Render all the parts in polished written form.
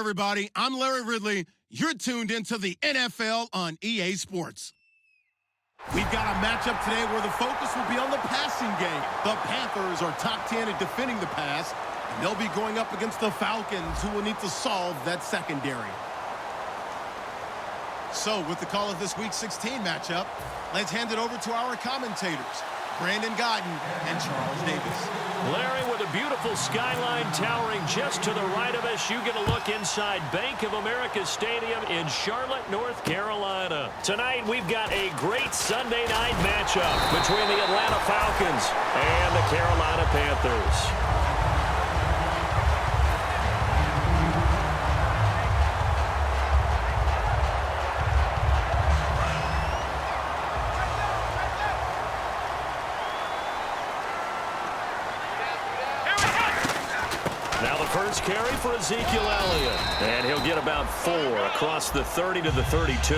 everybody. I'm Larry Ridley. You're tuned into the NFL on EA Sports. We've got a matchup today where the focus will be on the passing game. The Panthers are top 10 at defending the pass, and they'll be going up against the Falcons, who will need to solve that secondary. So, with the call of this Week 16 matchup, let's hand it over to our commentators, Brandon Godden and Charles Davis. Larry, with a beautiful skyline towering just to the right of us, you get a look inside Bank of America Stadium in Charlotte, North Carolina. Tonight, we've got a great Sunday night matchup between the Atlanta Falcons and the Carolina Panthers. First carry for Ezekiel Elliott, and he'll get about 4 across the 30 to the 32.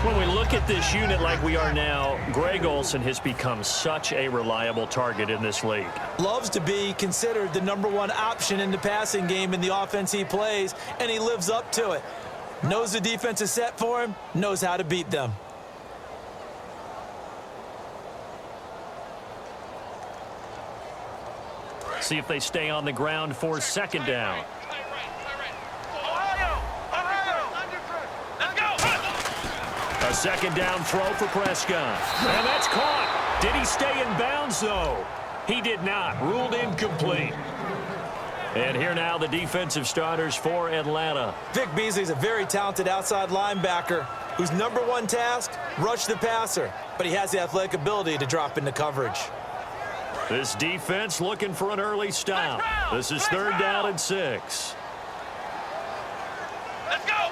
When we look at this unit like we are now, Greg Olsen has become such a reliable target in this league. Loves to be considered the #1 option in the passing game in the offense he plays, and he lives up to it. Knows the defense is set for him, knows how to beat them. See if they stay on the ground for second down. A second down throw for Prescott. And that's caught. Did he stay in bounds, though? He did not. Ruled incomplete. And here now the defensive starters for Atlanta. Vic Beasley's a very talented outside linebacker whose #1 task, rush the passer. But he has the athletic ability to drop into coverage. This defense looking for an early stop. This is 3rd down and 6. Let's go.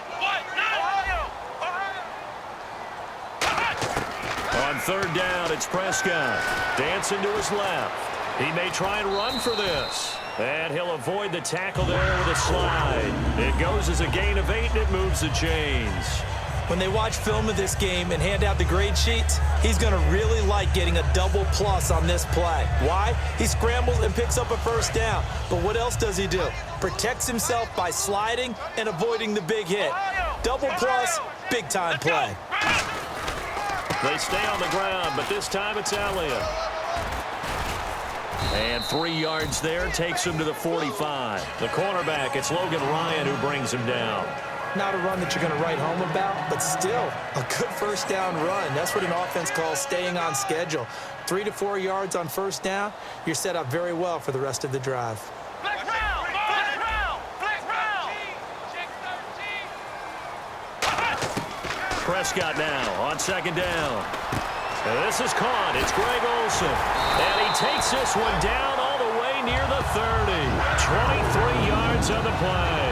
On 3rd down, it's Prescott. Dancing to his left. He may try and run for this. And he'll avoid the tackle there with a slide. It goes as a gain of 8, and it moves the chains. When they watch film of this game and hand out the grade sheets, he's going to really like getting a double plus on this play. Why? He scrambles and picks up a first down. But what else does he do? Protects himself by sliding and avoiding the big hit. Double plus, big-time play. They stay on the ground, but this time it's Elliott. And 3 yards there takes him to the 45. The cornerback, it's Logan Ryan who brings him down. Not a run that you're going to write home about, but still a good first down run. That's what an offense calls staying on schedule. 3 to 4 yards on first down, you're set up very well for the rest of the drive. Prescott now on 2nd down. And this is caught. It's Greg Olsen. And he takes this one down all the way near the 30. 23 yards on the play.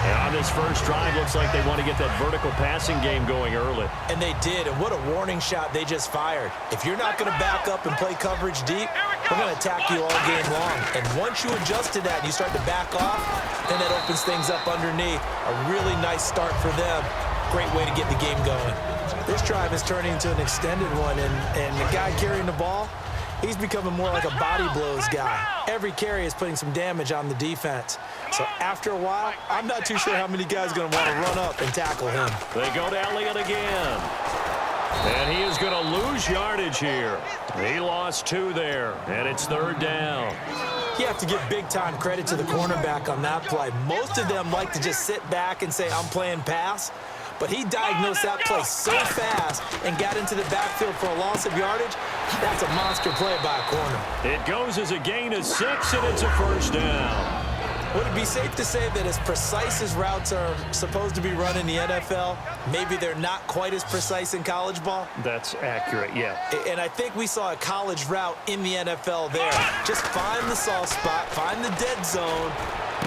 And on this first drive, looks like they want to get that vertical passing game going early. And they did, and what a warning shot they just fired. If you're not going to back up and play coverage deep, we're going to attack you all game long. And once you adjust to that and you start to back off, then that opens things up underneath. A really nice start for them. Great way to get the game going. This drive is turning into an extended one, and the guy carrying the ball, he's becoming more like a body blows guy. Every carry is putting some damage on the defense. So after a while, I'm not too sure how many guys are going to want to run up and tackle him. They go to Elliott again. And he is going to lose yardage here. He lost 2 there, and it's 3rd down. You have to give big-time credit to the cornerback on that play. Most of them like to just sit back and say, I'm playing pass. But he diagnosed that play so fast and got into the backfield for a loss of yardage. That's a monster play by a corner. It goes as a gain of 6, and it's a first down. Would it be safe to say that as precise as routes are supposed to be run in the NFL, maybe they're not quite as precise in college ball? That's accurate, yeah. And I think we saw a college route in the NFL there. Just find the soft spot, find the dead zone,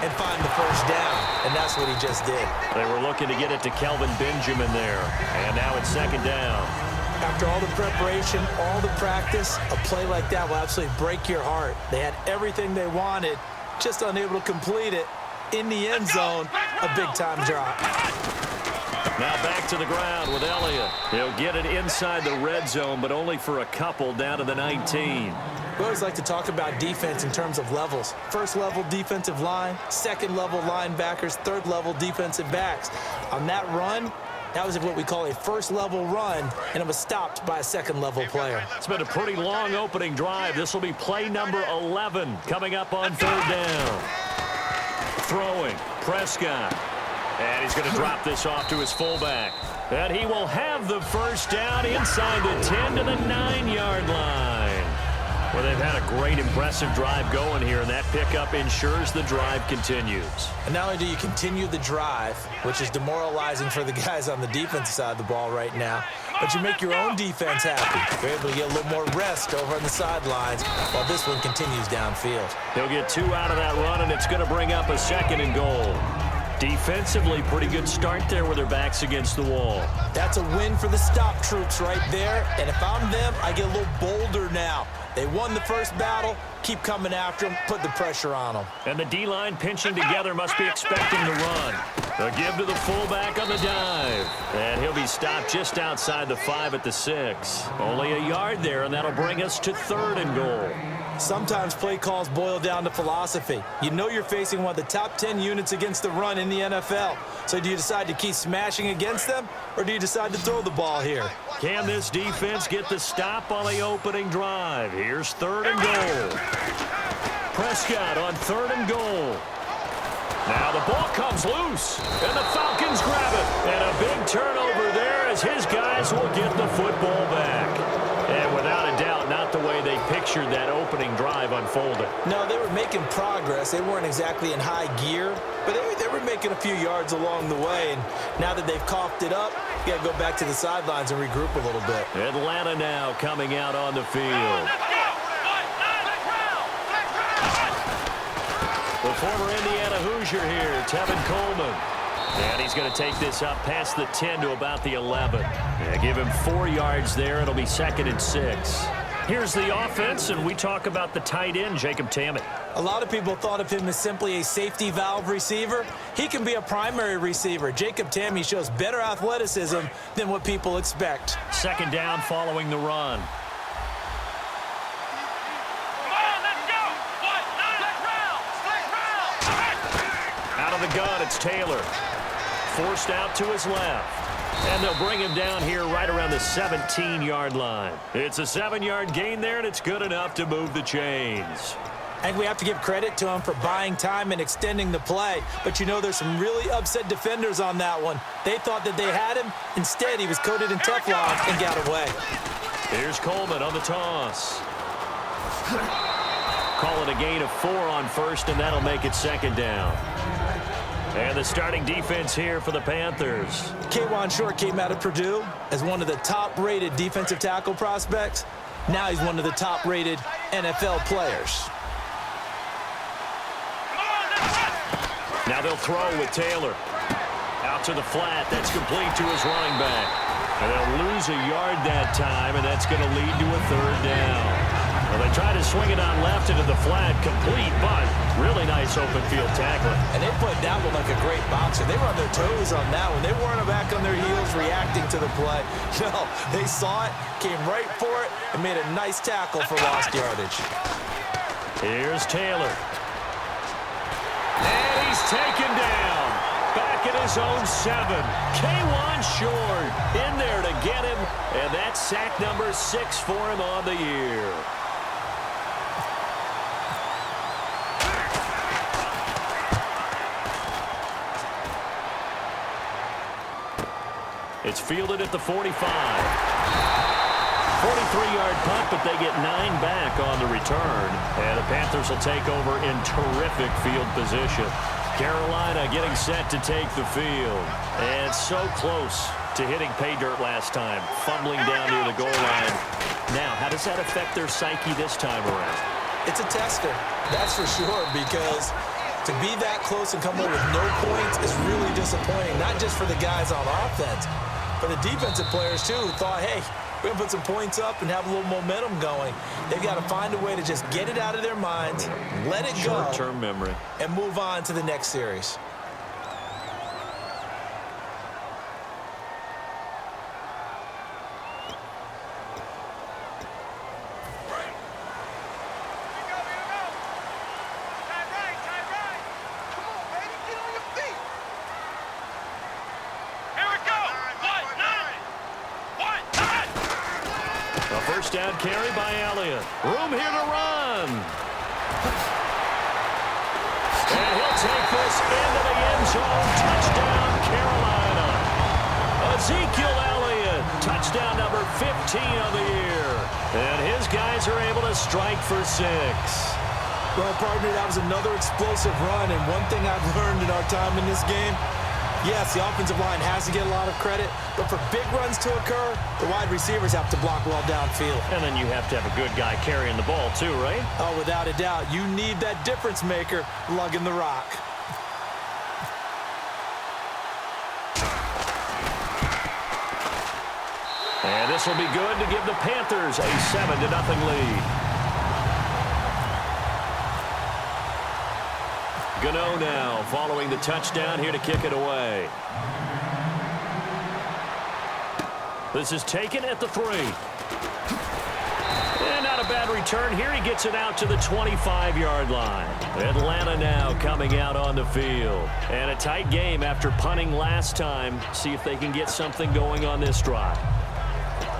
and find the first down. And that's what he just did. They were looking to get it to Kelvin Benjamin there. And now it's 2nd down. After all the preparation, all the practice, a play like that will absolutely break your heart. They had everything they wanted, just unable to complete it. In the end zone, a big-time drop. Now back to the ground with Elliott. He'll get it inside the red zone, but only for a couple down to the 19. We always like to talk about defense in terms of levels. First level defensive line, second level linebackers, third level defensive backs. On that run, that was what we call a first level run, and it was stopped by a second level player. It's been a pretty long opening drive. This will be play number 11 coming up on third down. Throwing, Prescott. And he's going to drop this off to his fullback. And he will have the first down inside the 10 to the 9-yard line. Well, they've had a great, impressive drive going here, and that pickup ensures the drive continues. And not only do you continue the drive, which is demoralizing for the guys on the defensive side of the ball right now, but you make your own defense happy. You're able to get a little more rest over on the sidelines while this one continues downfield. He'll get 2 out of that run, and it's going to bring up a 2nd and goal. Defensively, pretty good start there with their backs against the wall. That's a win for the stop troops right there. And if I'm them, I get a little bolder now. They won the first battle. Keep coming after them. Put the pressure on them. And the D-line pinching together must be expecting the run. They'll give to the fullback on the dive. And he'll be stopped just outside the 5 at the 6. Only a yard there, and that'll bring us to 3rd and goal. Sometimes play calls boil down to philosophy. You know you're facing one of the top 10 units against the run in the NFL. So do you decide to keep smashing against them, or do you decide to throw the ball here? Can this defense get the stop on the opening drive? Here's 3rd and goal. Prescott on 3rd and goal. Now the ball comes loose, and the Falcons grab it. And a big turnover there as his guys will get the football back. And without a doubt, not the way they pictured that opening drive unfolded. No, they were making progress. They weren't exactly in high gear, but they were making a few yards along the way. And now that they've coughed it up, you got to go back to the sidelines and regroup a little bit. Atlanta now coming out on the field. The former Indiana Hoosier here, Tevin Coleman. And he's going to take this up past the 10 to about the 11. Yeah, give him 4 yards there. It'll be 2nd and 6. Here's the offense, and we talk about the tight end, Jacob Tammett. A lot of people thought of him as simply a safety valve receiver. He can be a primary receiver. Jacob Tammett shows better athleticism than what people expect. 2nd down following the run. Out of the gun, it's Taylor. Forced out to his left. And they'll bring him down here right around the 17-yard line. It's a 7-yard gain there, and it's good enough to move the chains. I think we have to give credit to him for buying time and extending the play. But you know, there's some really upset defenders on that one. They thought that they had him. Instead, he was coated in Teflon and got away. Here's Coleman on the toss. Call it a gain of 4 on 1st, and that'll make it 2nd down. And the starting defense here for the Panthers. K'Wan Short came out of Purdue as one of the top-rated defensive tackle prospects. Now he's one of the top-rated NFL players. Now they'll throw with Taylor. Out to the flat. That's complete to his running back. And they'll lose a yard that time, and that's going to lead to a 3rd down. Well, they try to swing it on left into the flat, complete, but really nice open field tackling. And they played that one like a great boxer. They were on their toes on that one. They weren't back on their heels reacting to the play. No, they saw it, came right for it, and made a nice tackle for lost yardage. Here's Taylor. And he's taken down. Back at his own 7. K'Wan Short in there to get him, and that's sack number 6 for him on the year. It's fielded at the 45. 43-yard punt, but they get 9 back on the return. And the Panthers will take over in terrific field position. Carolina getting set to take the field. And so close to hitting pay dirt last time. Fumbling down near the goal line. Now, how does that affect their psyche this time around? It's a tester, that's for sure, because to be that close and come away with no points is really disappointing, not just for the guys on offense, but the defensive players, too, who thought, hey, we're going to put some points up and have a little momentum going. They've got to find a way to just get it out of their minds, let it go. Short-term memory. And move on to the next series. down carry by Elliott. Room here to run. And he'll take this into the end zone. Touchdown, Carolina. Ezekiel Elliott, touchdown number 15 of the year. And his guys are able to strike for 6. Well, partner, that was another explosive run, and one thing I've learned in our time in this game, yes, the offensive line has to get a lot of credit, but for big runs to occur, the wide receivers have to block well downfield. And then you have to have a good guy carrying the ball too, right? Oh, without a doubt. You need that difference maker lugging the rock. And this will be good to give the Panthers a 7-0 lead. Gano now following the touchdown here to kick it away. This is taken at the 3. And not a bad return here. He gets it out to the 25-yard line. Atlanta now coming out on the field. And a tight game after punting last time. See if they can get something going on this drive.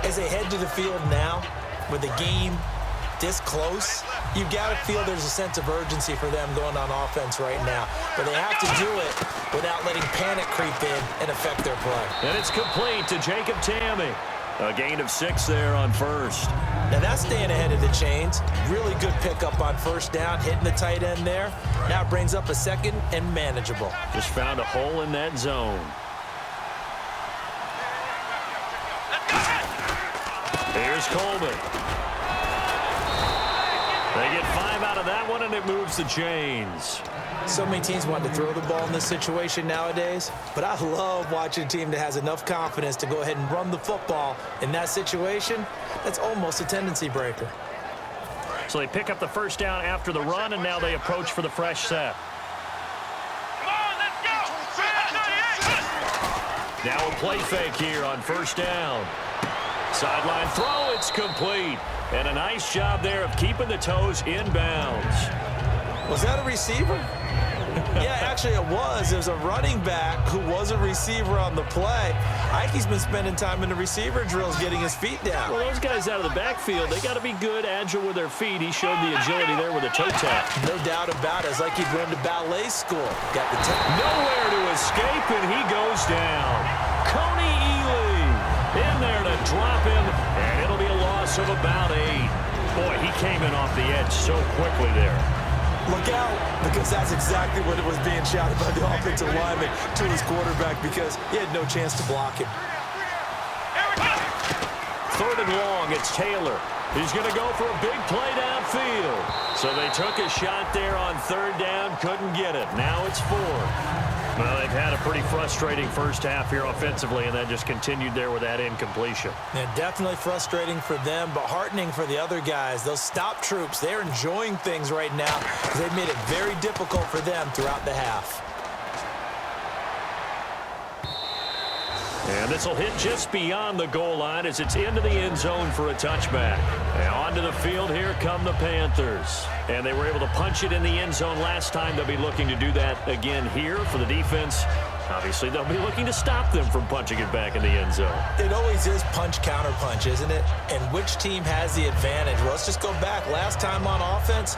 As they head to the field now, with the game this close, you got to feel there's a sense of urgency for them going on offense right now. But they have to do it without letting panic creep in and affect their play. And it's complete to Jacob Tamme. A gain of 6 there on first. Now that's staying ahead of the chains. Really good pickup on first down, hitting the tight end there. Now it brings up a second and manageable. Just found a hole in that zone. Here's Coleman. They get 5 out of that one, and it moves the chains. So many teams want to throw the ball in this situation nowadays, but I love watching a team that has enough confidence to go ahead and run the football. In that situation, that's almost a tendency breaker. So they pick up the first down after the run, and now they approach for the fresh set. Come on, let's go! Now a play fake here on first down. Sideline throw, it's complete. And a nice job there of keeping the toes inbounds. Was that a receiver? Yeah, actually it was. There's a running back who was a receiver on the play. Ike's been spending time in the receiver drills getting his feet down. Well, those guys out of the backfield, they got to be good, agile with their feet. He showed the agility there with a toe tap. No doubt about it. It's like he'd run to ballet school. Got the nowhere to escape, and he goes down. Coney Ely in there to drop him, and it'll be a loss of about 8. Boy, he came in off the edge so quickly there. Look out, because that's exactly what it was being shouted by the offensive lineman to his quarterback, because he had no chance to block him. 3rd and long, it's Taylor. He's going to go for a big play downfield. So they took a shot there on 3rd down, couldn't get it. Now it's 4th. Well, they've had a pretty frustrating first half here offensively, and that just continued there with that incompletion. Yeah, definitely frustrating for them, but heartening for the other guys. Those stop troops, they're enjoying things right now because they've made it very difficult for them throughout the half. And this will hit just beyond the goal line as it's into the end zone for a touchback. And onto the field, here come the Panthers. And they were able to punch it in the end zone last time. They'll be looking to do that again here for the defense. Obviously, they'll be looking to stop them from punching it back in the end zone. It always is punch, counter punch, isn't it? And which team has the advantage? Well, let's just go back. Last time on offense,